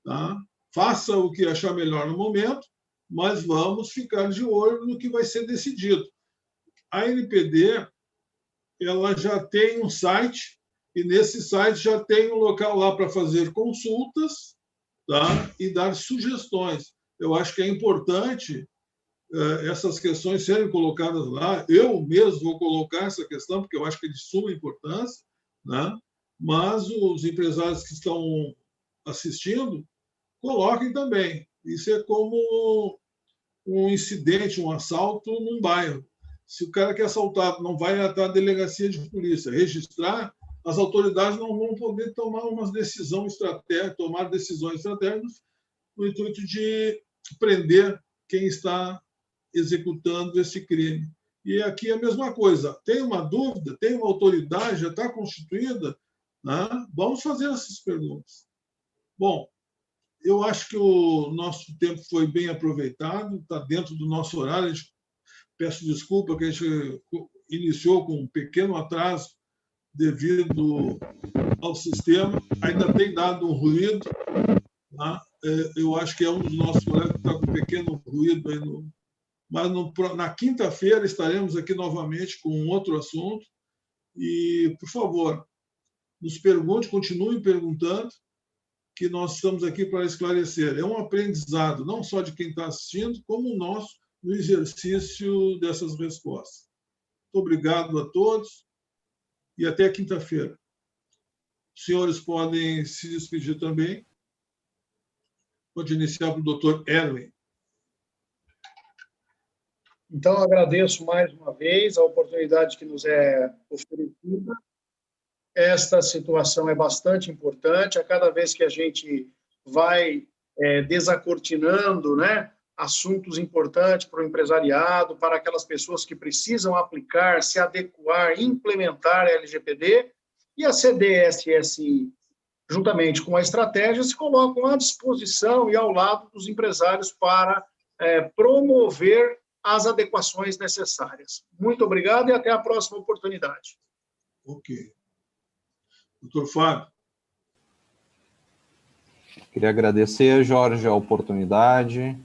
Tá? Faça o que achar melhor no momento, mas vamos ficar de olho no que vai ser decidido. A NPD ela já tem um site, e nesse site já tem um local lá para fazer consultas, tá? E dar sugestões. Eu acho que é importante essas questões serem colocadas lá. Eu mesmo vou colocar essa questão, porque eu acho que é de suma importância, né? Mas os empresários que estão assistindo, coloquem também. Isso é como um incidente, um assalto num bairro. Se o cara que é assaltado não vai até a delegacia de polícia registrar, as autoridades não vão poder tomar tomar decisões estratégicas no intuito de prender quem está executando esse crime. E aqui é a mesma coisa. Tem uma dúvida, tem uma autoridade, já está constituída, né? Vamos fazer essas perguntas. Bom, eu acho que o nosso tempo foi bem aproveitado, está dentro do nosso horário. Peço desculpa que a gente iniciou com um pequeno atraso devido ao sistema. Ainda tem dado um ruído, tá? Eu acho que é um dos nossos colegas que está com um pequeno ruído aí mas na quinta-feira estaremos aqui novamente com um outro assunto. E, por favor, nos pergunte, continue perguntando, que nós estamos aqui para esclarecer. É um aprendizado, não só de quem está assistindo, como o nosso, no exercício dessas respostas. Muito obrigado a todos e até quinta-feira. Os senhores podem se despedir também. Pode iniciar para o doutor Erwin. Então, agradeço mais uma vez a oportunidade que nos é oferecida. Esta situação é bastante importante. A cada vez que a gente vai desacortinando, né, assuntos importantes para o empresariado, para aquelas pessoas que precisam aplicar, se adequar, implementar a LGPD, e a CDSSI, juntamente com a estratégia, se colocam à disposição e ao lado dos empresários para promover as adequações necessárias. Muito obrigado e até a próxima oportunidade. Ok. Doutor Fábio. Queria agradecer, Jorge, a oportunidade,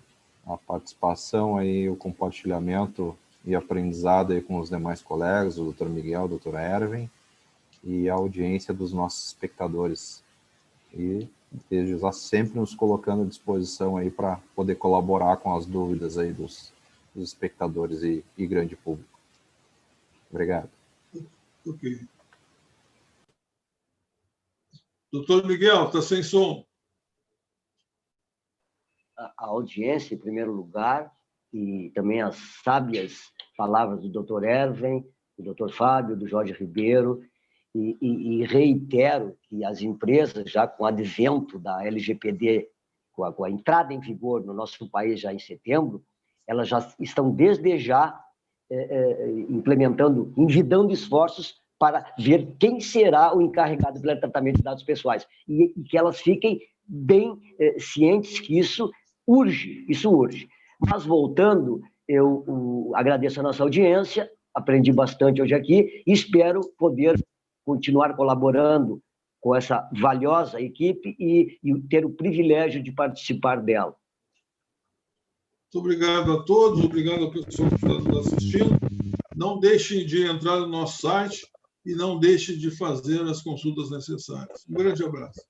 a participação, aí, o compartilhamento e aprendizado aí com os demais colegas, o doutor Miguel, o doutor Erwin, e a audiência dos nossos espectadores. E desde já sempre nos colocando à disposição aí para poder colaborar com as dúvidas aí dos espectadores e grande público. Obrigado. Ok. Doutor Miguel, está sem som. A audiência, em primeiro lugar, e também as sábias palavras do doutor Erwin, do doutor Fábio, do Jorge Ribeiro, e reitero que as empresas, já com o advento da LGPD, com a entrada em vigor no nosso país já em setembro, elas já estão desde já implementando, envidando esforços para ver quem será o encarregado pelo tratamento de dados pessoais e que elas fiquem bem cientes que isso urge. Mas, voltando, eu agradeço a nossa audiência, aprendi bastante hoje aqui e espero poder continuar colaborando com essa valiosa equipe e ter o privilégio de participar dela. Muito obrigado a todos, obrigado ao pessoal que está nos assistindo. Não deixem de entrar no nosso site e não deixem de fazer as consultas necessárias. Um grande abraço.